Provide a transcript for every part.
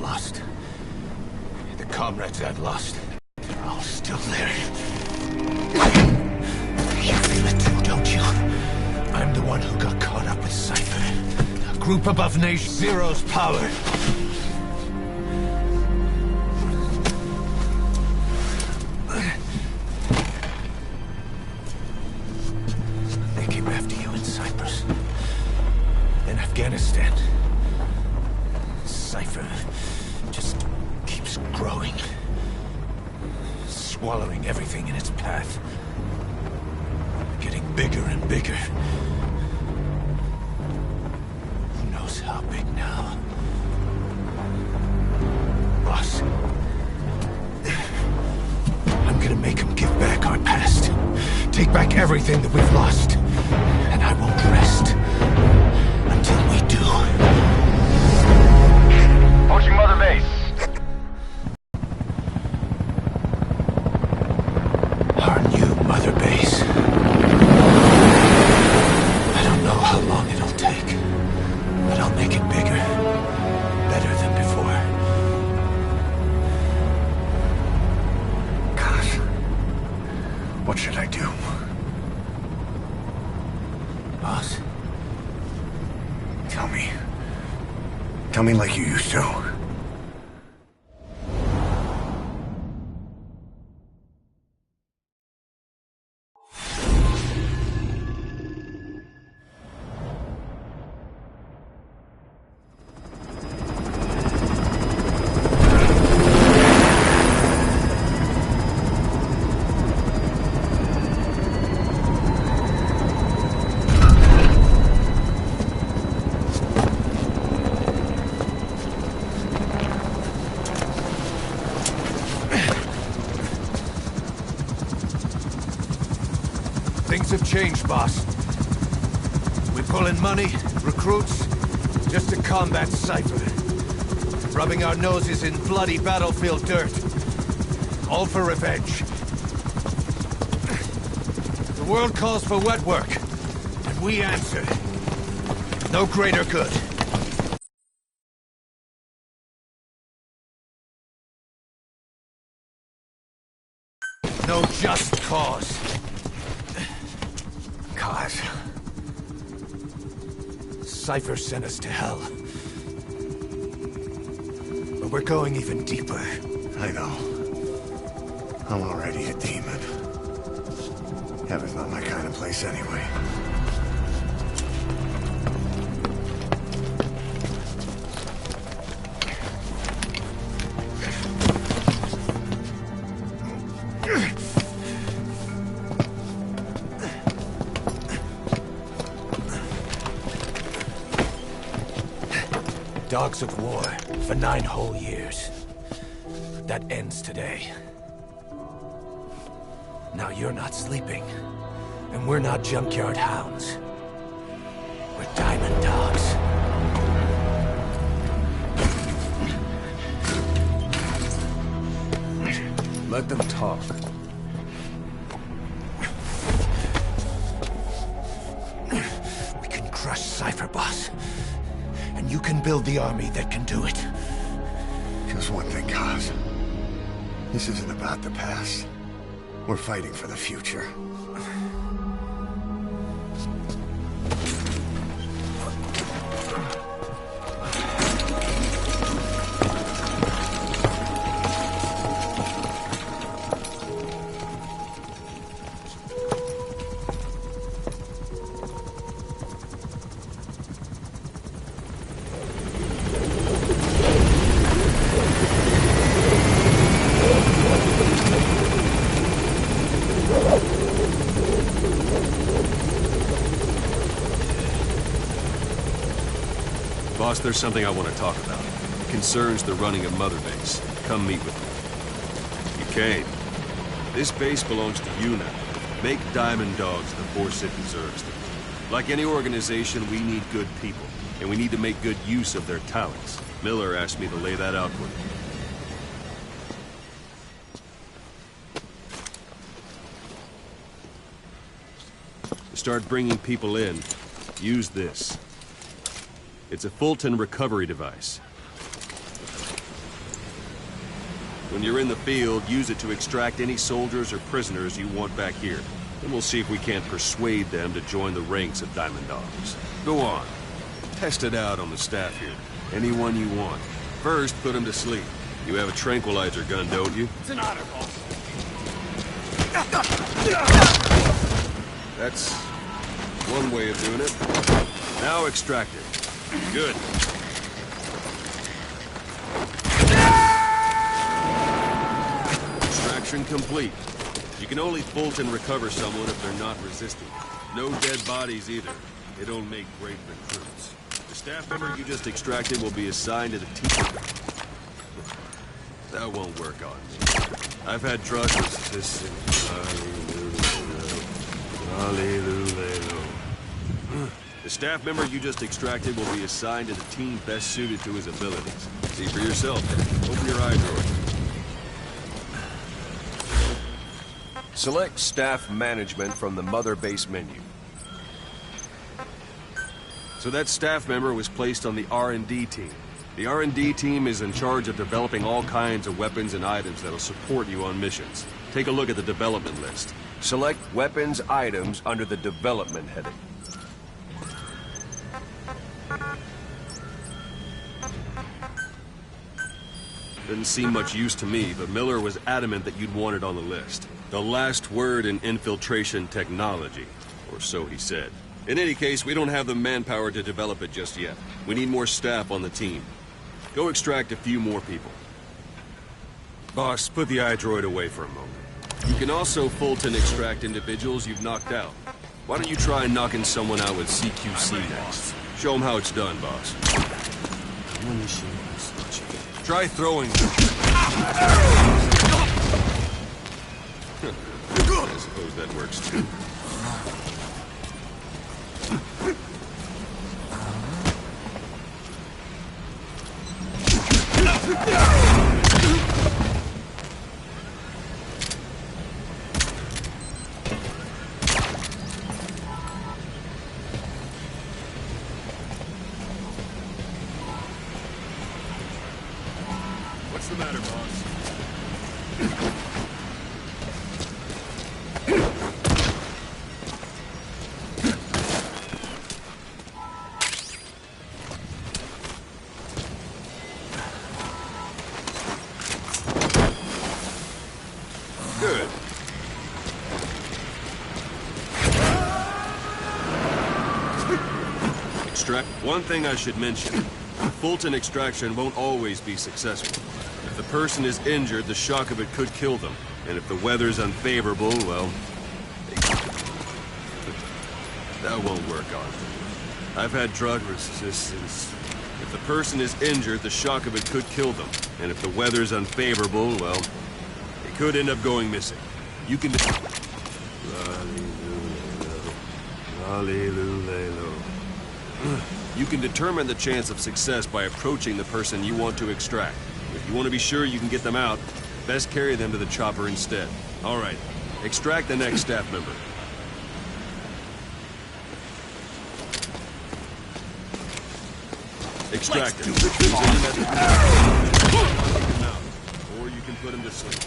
lost, the comrades I've lost, they're all still there. You feel it too, don't you? I'm the one who got caught up with Cypher. A group above Nation Zero's power. They came after you in Cyprus. In Afghanistan. Cypher just keeps growing. Swallowing everything in its path. Getting bigger and bigger. Who knows how big now? Boss. I'm gonna make him give back our past. Take back everything that we've lost. And I won't rest until we do. Approaching Mother Base. Our new Mother Base. I don't know how long it'll take, but I'll make it bigger. Better than before. Gosh. What should I do? Boss? Tell me. Tell me like you used to. Things have changed, boss. We pull in money, recruits, just to combat Cypher. Rubbing our noses in bloody battlefield dirt. All for revenge. The world calls for wet work, and we answer. No greater good. No just cause. Cause? Cypher sent us to hell. But we're going even deeper. I know. I'm already a demon. Heaven's not my kind of place anyway. Dogs of war for 9 whole years. That ends today. Now you're not sleeping, and we're not junkyard hounds. We're diamond dogs. Let them talk. We can crush Cypher, boss. And you can build the army that can do it. Just one thing, Kaz. This isn't about the past. We're fighting for the future. Boss, there's something I want to talk about. It concerns the running of Mother Base. Come meet with me. You came. This base belongs to you now. Make Diamond Dogs the force it deserves. Like any organization, we need good people, and we need to make good use of their talents. Miller asked me to lay that out for you. To start bringing people in, use this. It's a Fulton recovery device. When you're in the field, use it to extract any soldiers or prisoners you want back here. Then we'll see if we can't persuade them to join the ranks of Diamond Dogs. Go on. Test it out on the staff here. Anyone you want. First, put them to sleep. You have a tranquilizer gun, don't you? It's an honor, boss. That's one way of doing it. Now extract it. Good. Extraction complete. You can only Fulton recover someone if they're not resisting. No dead bodies either. They don't make great recruits. The staff member you just extracted will be assigned to the team. That won't work on me. I've had drug resistance. The staff member you just extracted will be assigned to the team best suited to his abilities. See for yourself. Open your eye drawer. Select staff management from the Mother Base menu. So that staff member was placed on the R&D team. The R&D team is in charge of developing all kinds of weapons and items that'll support you on missions. Take a look at the development list. Select weapons items under the development heading. Didn't seem much use to me, but Miller was adamant that you'd want it on the list. The last word in infiltration technology, or so he said. In any case, we don't have the manpower to develop it just yet. We need more staff on the team. Go extract a few more people. Boss, put the iDroid away for a moment. You can also Fulton extract individuals you've knocked out. Why don't you try knocking someone out with CQC next? Show them how it's done, boss. Try throwing them. I suppose that works too. What's the matter, boss? Good. Extract. One thing I should mention. Fulton extraction won't always be successful. If the person is injured, the shock of it could kill them. And if the weather's unfavorable, well... that won't work on me. I've had drug resistance. If the person is injured, the shock of it could kill them. And if the weather's unfavorable, well... it could end up going missing. You can... You can determine the chance of success by approaching the person you want to extract. If you want to be sure you can get them out, best carry them to the chopper instead. All right, extract the next staff member. Extract him. Or you can put him to sleep.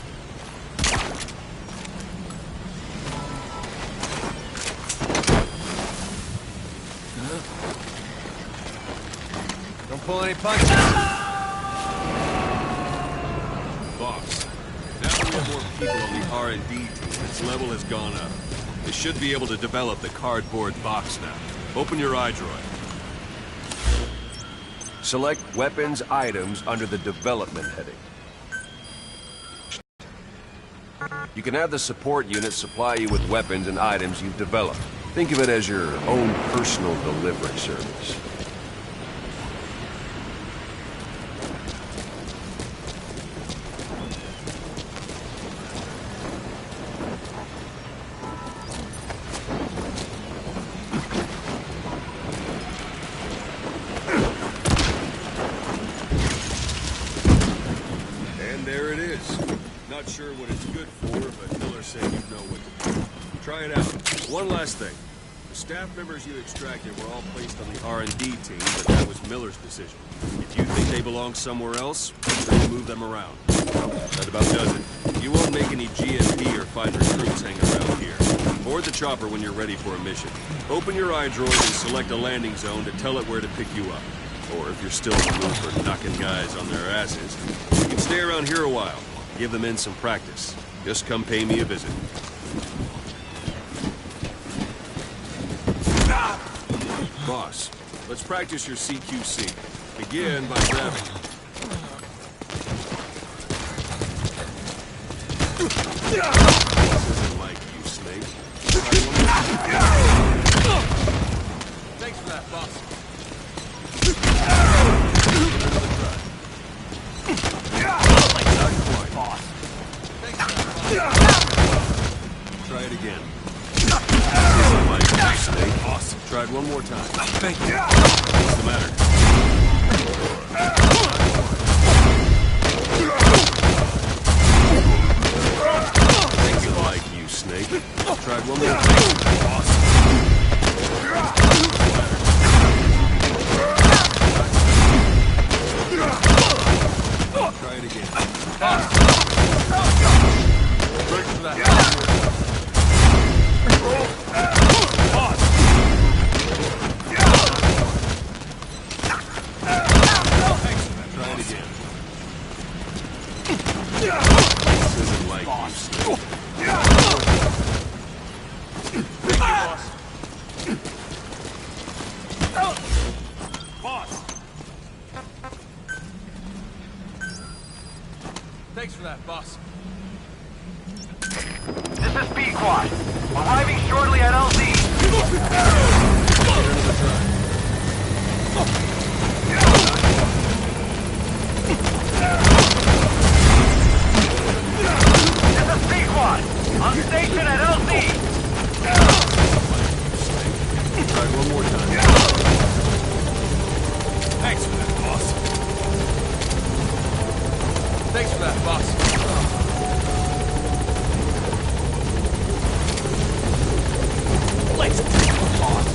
Don't pull any punches. Boss, now that we have more people on the R&D team, its level has gone up. They should be able to develop the cardboard box now. Open your iDroid. Select weapons items under the development heading. You can have the support unit supply you with weapons and items you've developed. Think of it as your own personal delivery service. There it is. Not sure what it's good for, but Miller said you'd know what to do. Try it out. One last thing. The staff members you extracted were all placed on the R&D team, but that was Miller's decision. If you think they belong somewhere else, then move them around. That about does it. You won't make any GSP or find recruits hanging around here. Board the chopper when you're ready for a mission. Open your iDroid and select a landing zone to tell it where to pick you up. Or if you're still in the mood for knocking guys on their asses, you can stay around here a while. Give the men some practice. Just come pay me a visit. Boss, let's practice your CQC. Begin by grabbing. This isn't like you, Snake. Thanks for that, boss. Not quite. Boss. Try it again. This isn't like you, Snake. Boss. Try it one more time. Thank you. What's the matter? Things are like you, Snake. Try it one more time. Boss. Try it again. Boss. Thanks for that. Boss. Try it again. This isn't like you, Snake. Thank you, boss. Boss. Thanks for that, boss. This is B-Quad. Arriving shortly at LZ. This is B-Quad. On station at LZ. Try it one more time. Thanks for that, boss. Thanks for that, boss. Let's take the boss.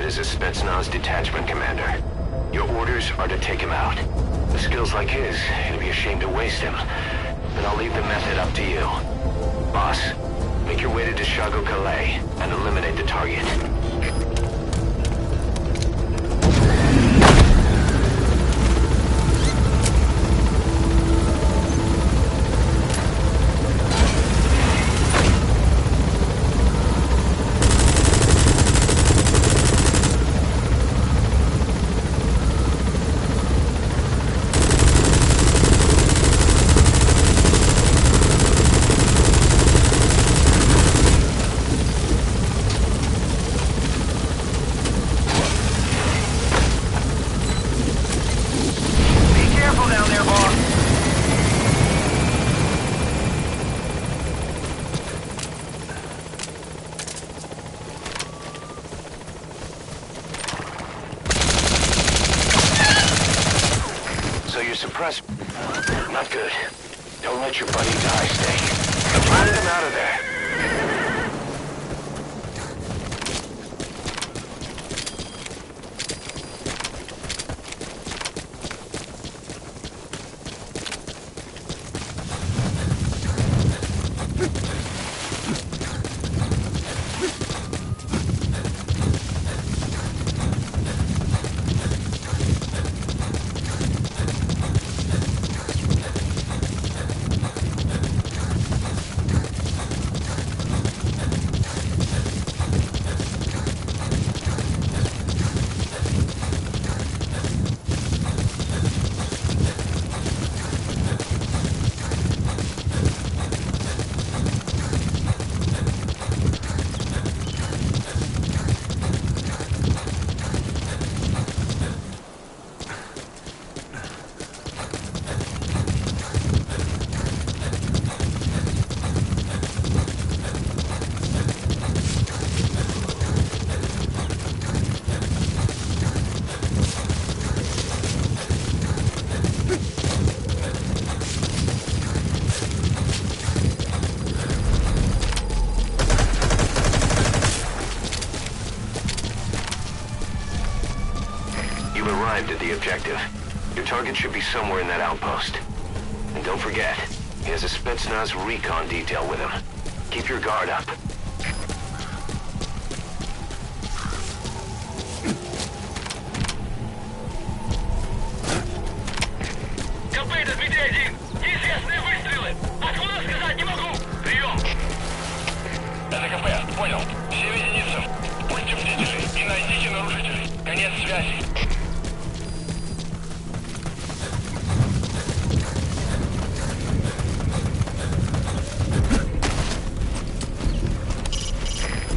as a Spetsnaz detachment commander. Your orders are to take him out. With skills like his, it'd be a shame to waste him. But I'll leave the method up to you. Boss, make your way to Dishago Calais and eliminate the target. Suppress. Not good. Don't let your buddy die, Snake. Find him out of there. Arrived at the objective. Your target should be somewhere in that outpost. And don't forget, he has a Spetsnaz recon detail with him. Keep your guard up. КП, Дмитрий-1! Неизвестные выстрелы! Откуда сказать не могу! Прием! Это КП, понял. Всем единицам. Будьте бдительны и найдите нарушителей. Конец связи.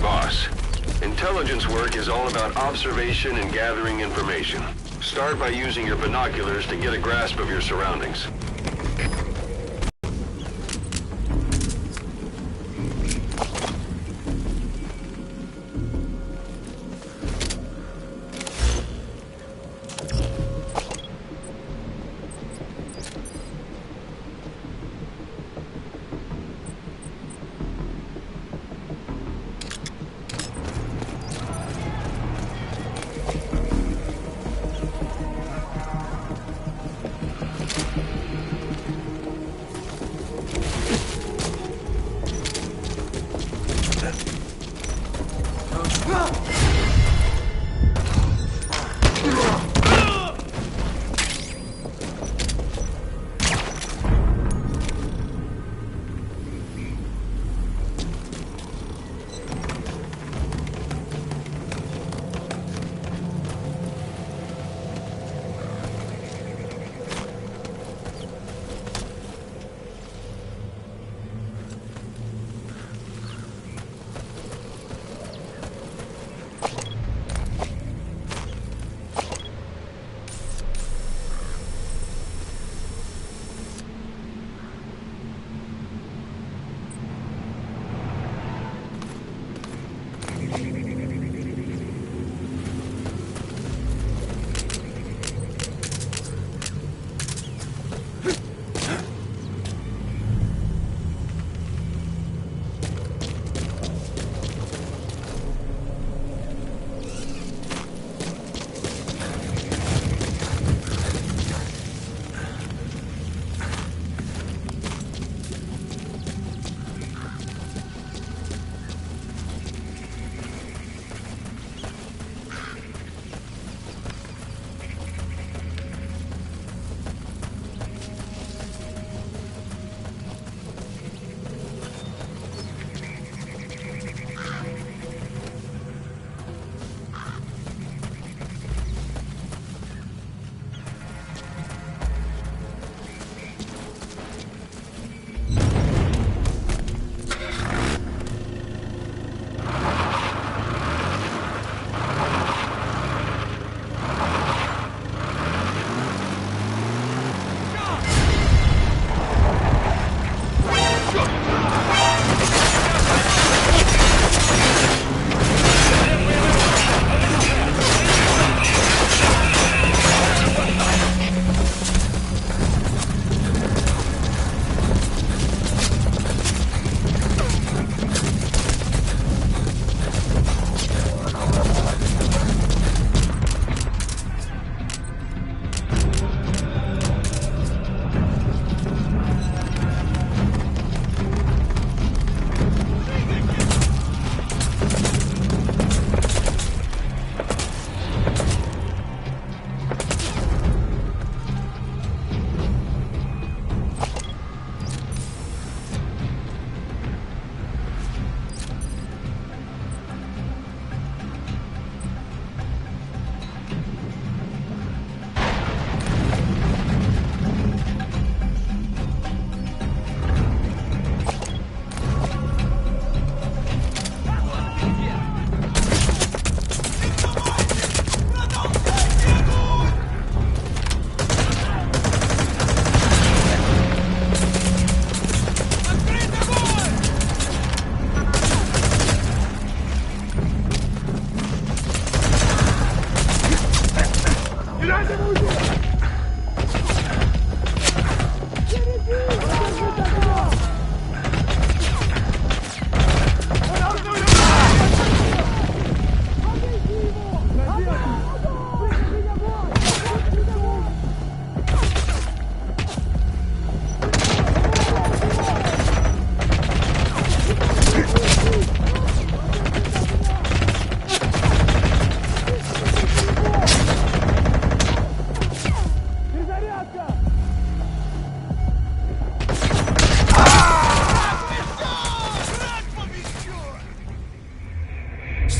Boss, intelligence work is all about observation and gathering information. Start by using your binoculars to get a grasp of your surroundings.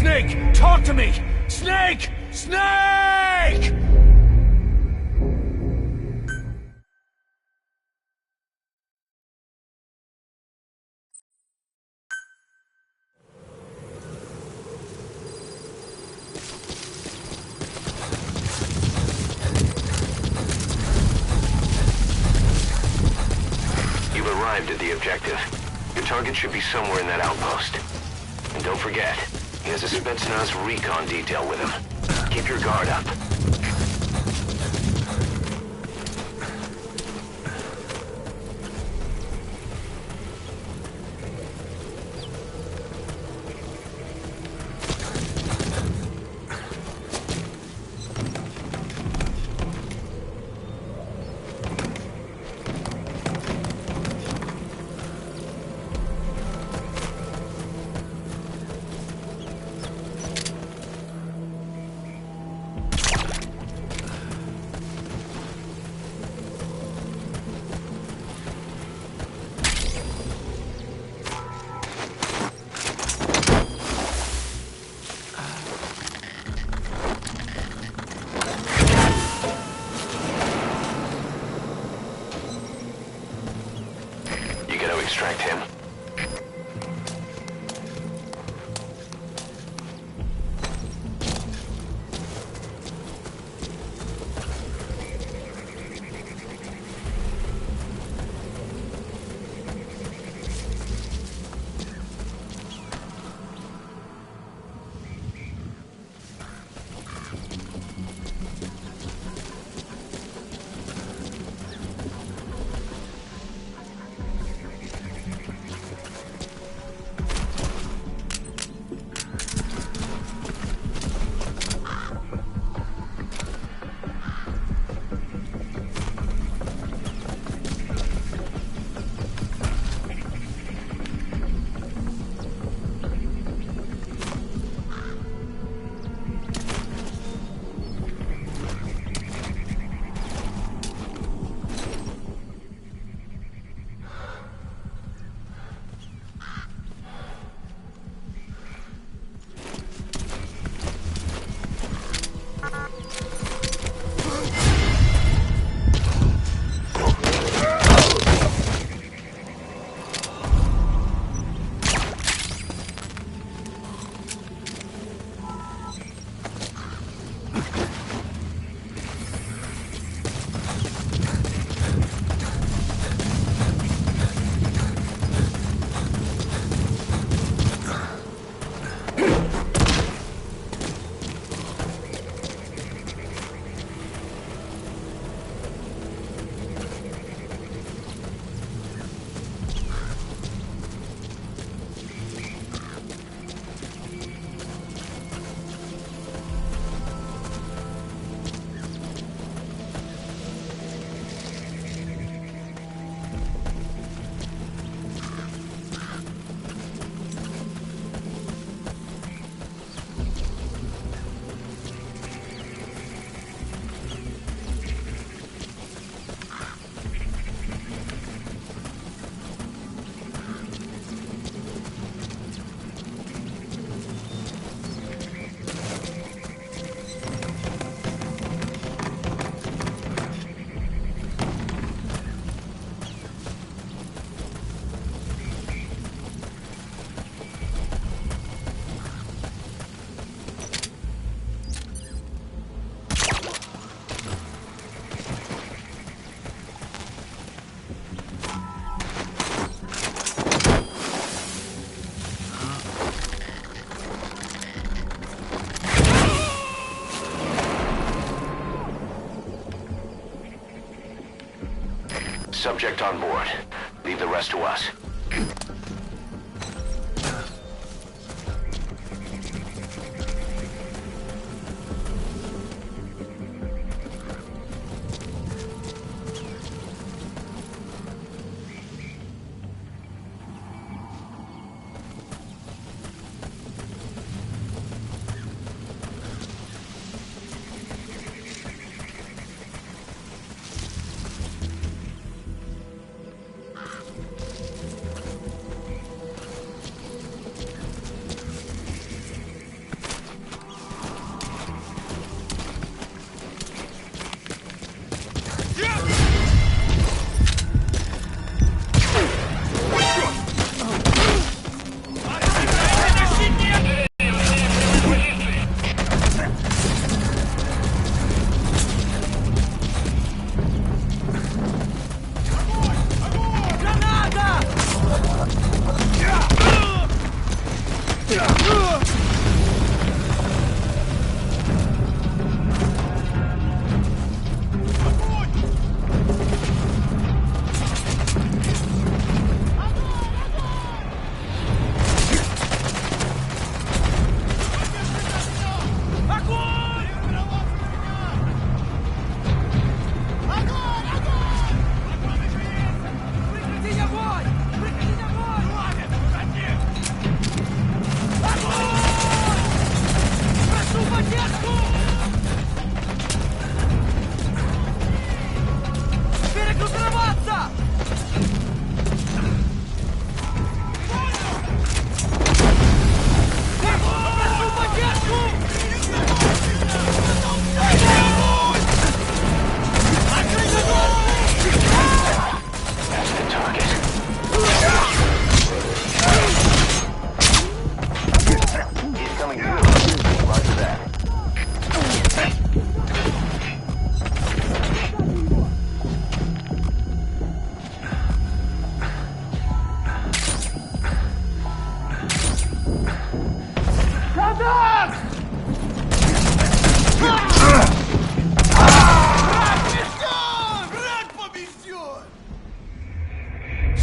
Snake! Talk to me! Snake! Snake! You've arrived at the objective. Your target should be somewhere in that outpost. And don't forget, he has a Spetsnaz recon detail with him. Keep your guard up. Extract him. subject on board. Leave the rest to us.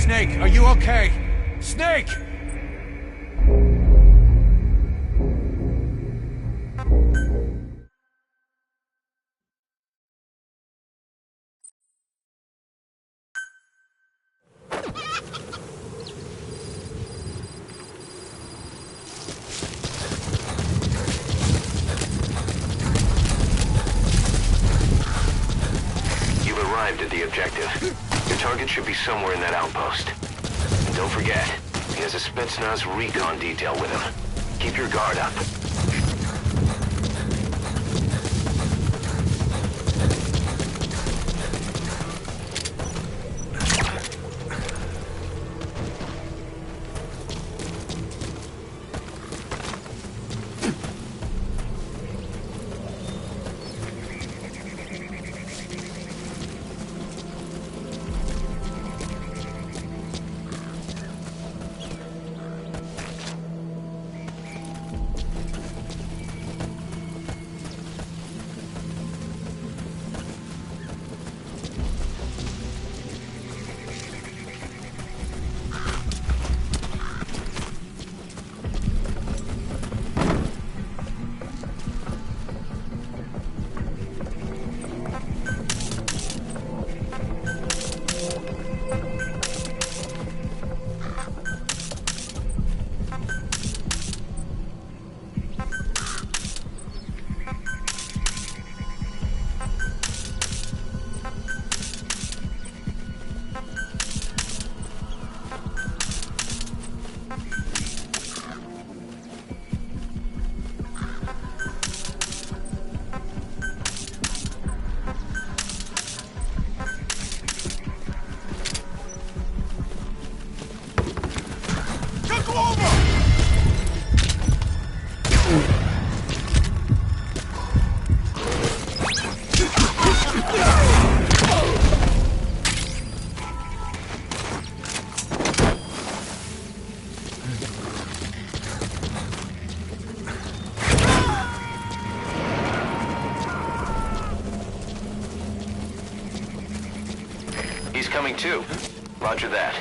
Snake, are you okay? Snake! You've arrived at the objective. Your target should be somewhere in that outpost. And don't forget, he has a Spetsnaz recon detail with him. Keep your guard up. coming too. Roger that.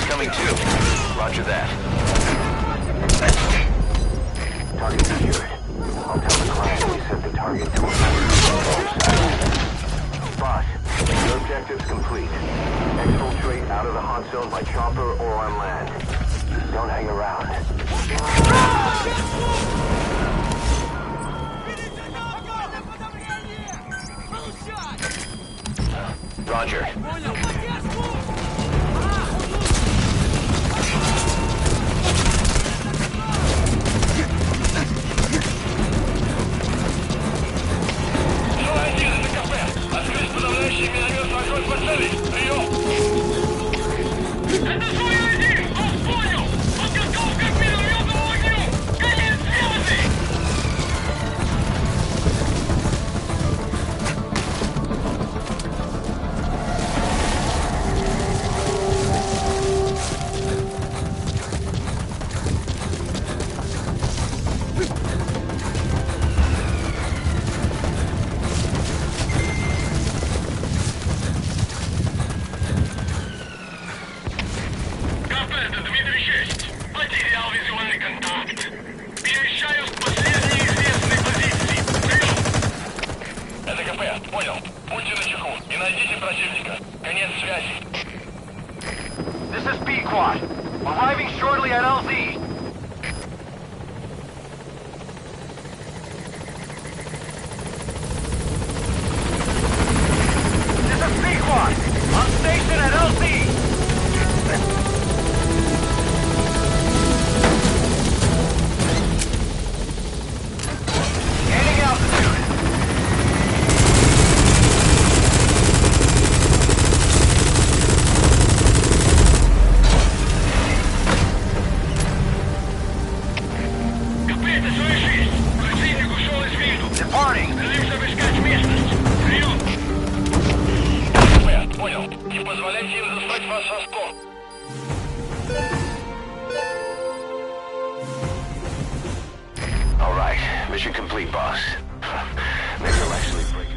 Coming too. Roger that. Target secured. I'll tell the client we set the target to a boss, your objective's complete. Exfiltrate out of the hot zone by chopper or on land. Don't hang around. Roger. This is B-Quad. Arriving shortly at LZ. This is B-Quad. On station at LZ. All right, mission complete, boss. Maybe I'll actually break it.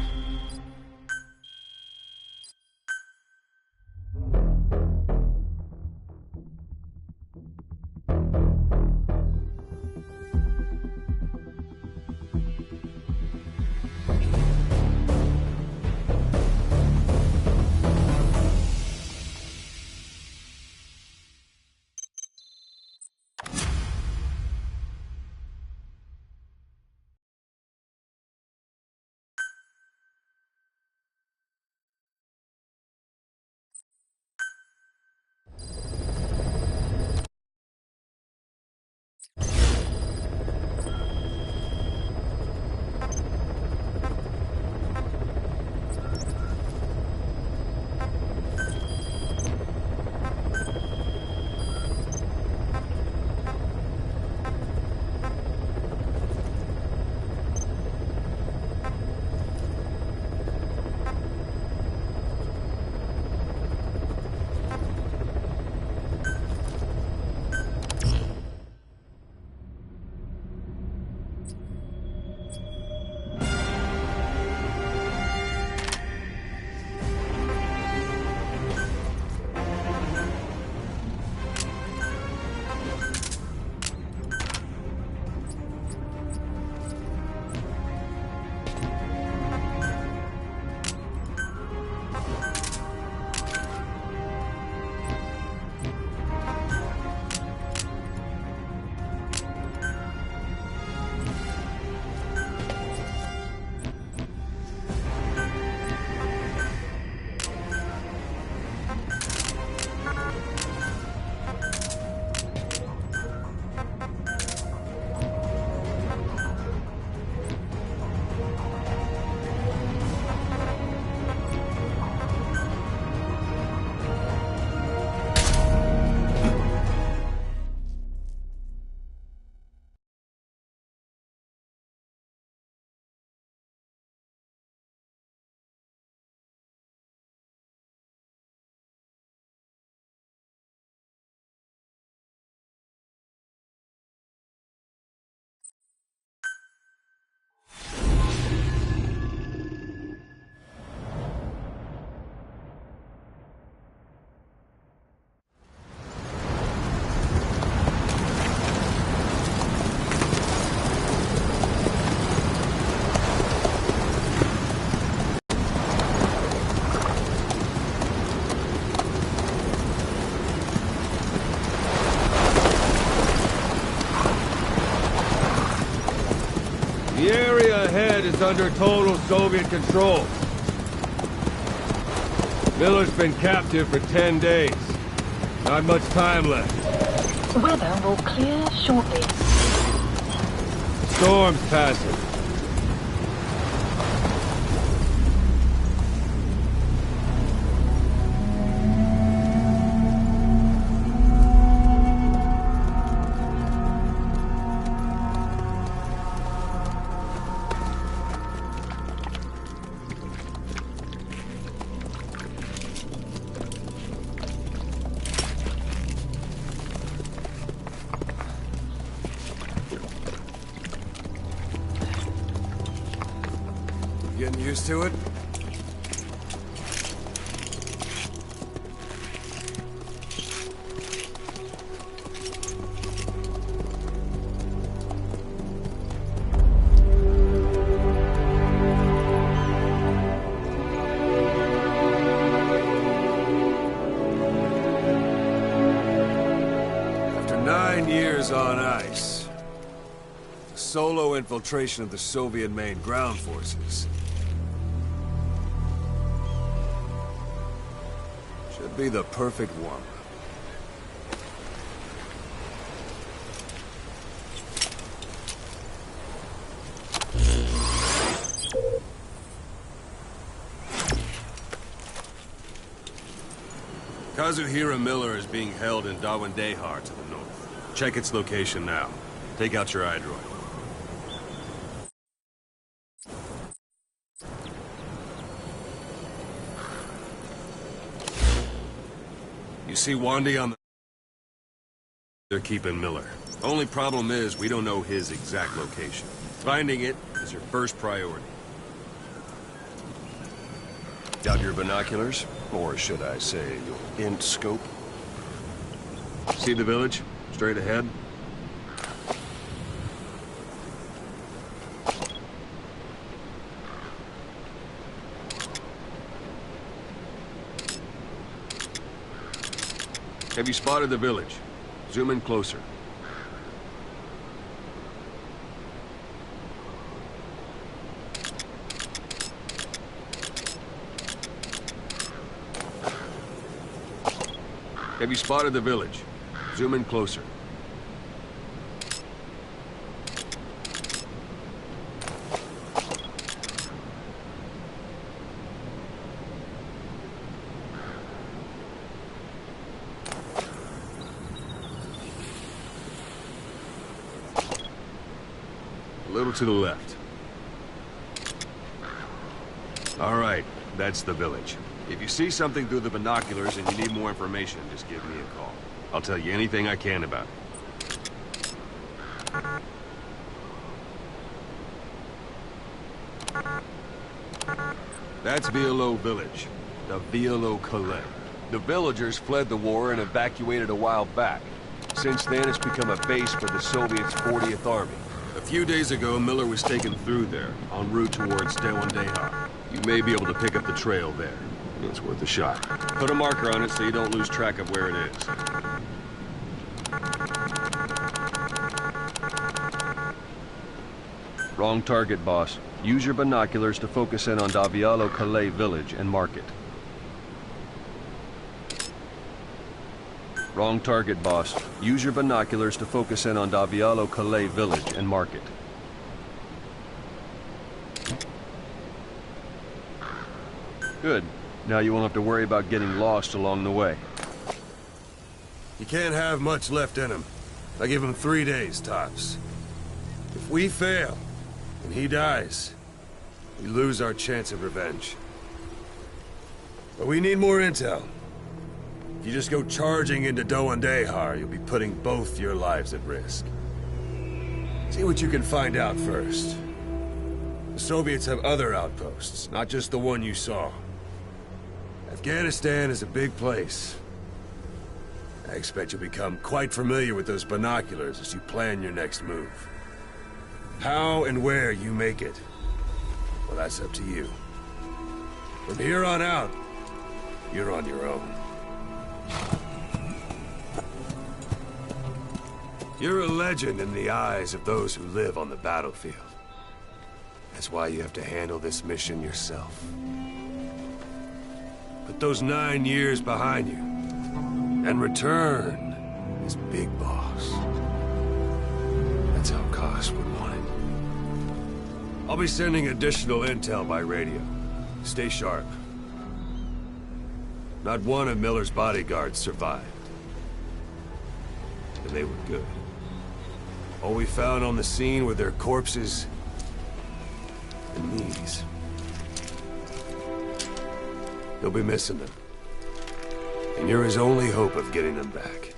is under total Soviet control. Miller's been captive for 10 days. Not much time left. Weather will clear shortly. Storm's passing. Getting used to it? After 9 years on ice, solo infiltration of the Soviet main ground forces. Should be the perfect warm-up. Kazuhira Miller is being held in Dawandehar to the north. Check its location now. Take out your iDroid. You see Wandy on the... They're keeping Miller. Only problem is, we don't know his exact location. Finding it is your first priority. Got your binoculars? Or should I say, your int scope? See the village? Straight ahead? Have you spotted the village? Zoom in closer. Have you spotted the village? Zoom in closer. A little to the left. All right, that's the village. If you see something through the binoculars and you need more information, just give me a call. I'll tell you anything I can about it. That's Violo Village, the Violo Calais. The villagers fled the war and evacuated a while back. Since then, it's become a base for the Soviets' 40th Army. A few days ago, Miller was taken through there, en route towards Dawandehar. You may be able to pick up the trail there. It's worth a shot. Put a marker on it so you don't lose track of where it is. Wrong target, boss. Use your binoculars to focus in on Davialo Calais village and mark it. Wrong target, boss. Use your binoculars to focus in on Davialo Calais village and mark it. Good. Now you won't have to worry about getting lost along the way. You can't have much left in him. I give him 3 days, tops. If we fail, and he dies, we lose our chance of revenge. But we need more intel. If you just go charging into Dawandehar, you'll be putting both your lives at risk. See what you can find out first. The Soviets have other outposts, not just the one you saw. Afghanistan is a big place. I expect you'll become quite familiar with those binoculars as you plan your next move. How and where you make it, well, that's up to you. From here on out, you're on your own. You're a legend in the eyes of those who live on the battlefield. That's why you have to handle this mission yourself. Put those 9 years behind you, and return as Big Boss. That's how Koss would want it. I'll be sending additional intel by radio. Stay sharp. Not one of Miller's bodyguards survived. And they were good. All we found on the scene were their corpses and knees. You'll be missing them. And you're his only hope of getting them back.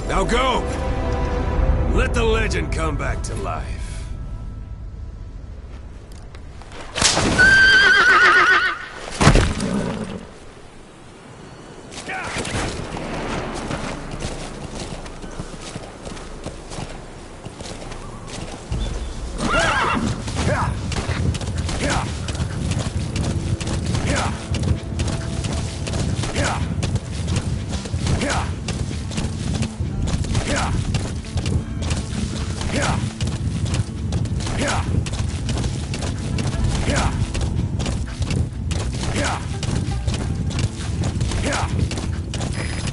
Now go! Let the legend come back to life.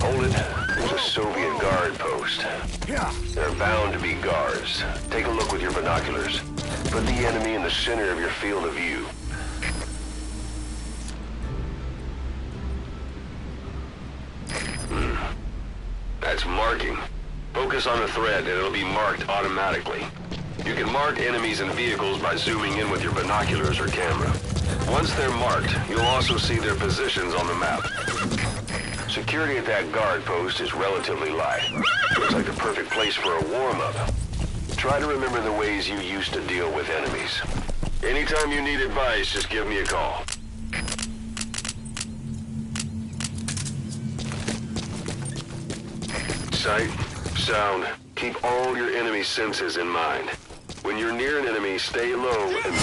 Hold it. There's a Soviet guard post. There are bound to be guards. Take a look with your binoculars. Put the enemy in the center of your field of view. That's marking. Focus on the thread and it'll be marked automatically. You can mark enemies and vehicles by zooming in with your binoculars or camera. Once they're marked, you'll also see their positions on the map. Security at that guard post is relatively light. Looks like the perfect place for a warm-up. Try to remember the ways you used to deal with enemies. Anytime you need advice, just give me a call. Sight, sound, keep all your enemy senses in mind. When you're near an enemy, stay low and...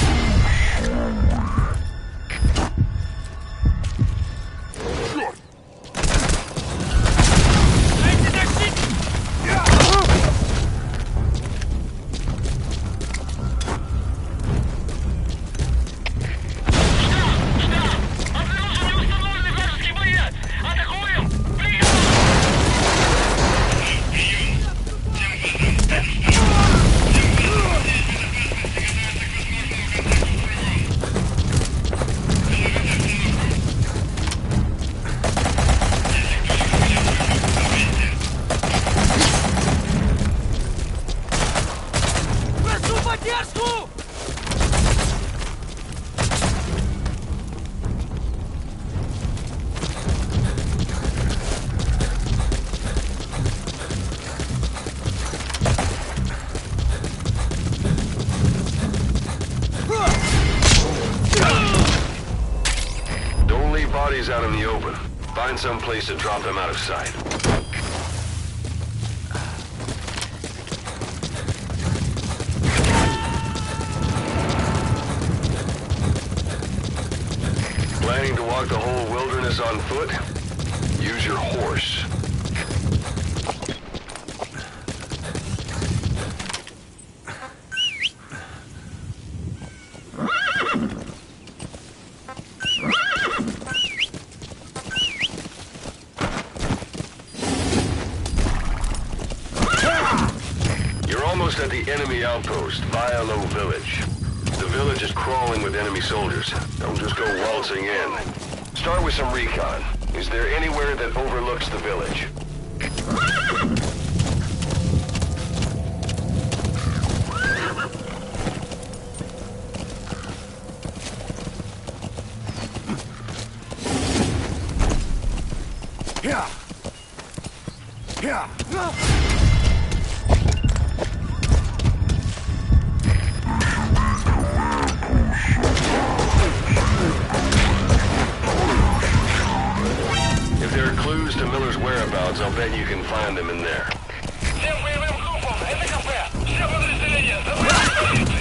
Bodies out in the open. Find some place to drop them out of sight. Planning to walk the whole wilderness on foot? Use your horse. Almost at the enemy outpost, Vialo Village. The village is crawling with enemy soldiers. Don't just go waltzing in. Start with some recon. Is there anywhere that overlooks the village? If there are clues to Miller's whereabouts, I'll bet you can find them in there. Всем боевым группам, это КП! Все подразделения, забрать!